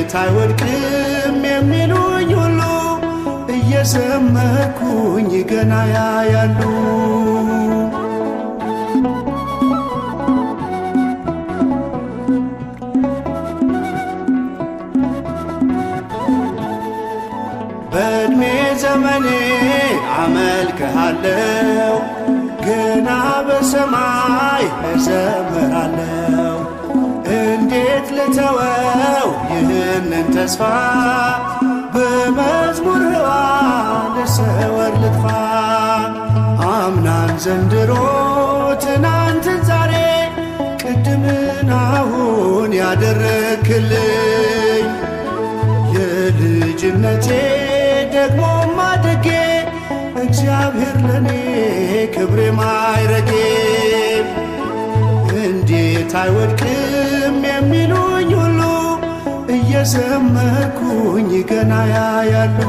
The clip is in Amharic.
እንዴት አይወድቅም የሚሉኝ ሁሉ እየዘመርኩኝ ገና ያያሉ። በዕድሜ ዘመኔ አመልክሃለሁ፣ ገና በሰማይ እዘምራለሁ። እንዴት ልተወው ይህንን ተስፋ፣ በመዝሙር ሕዋ ልሰወር ልጥፋ። አምናን ዘንድሮ ትናንትን ዛሬ ቅድምን አሁን ያደረክልኝ የልጅነቴ ደግሞ ማደጌ እግዚአብሔር ለኔ ክብሬ ማይረጌ። እንዴት አይወድቅም የሚሉኝ ሁሉ እየዘመርኩኝ ገና ያያሉ።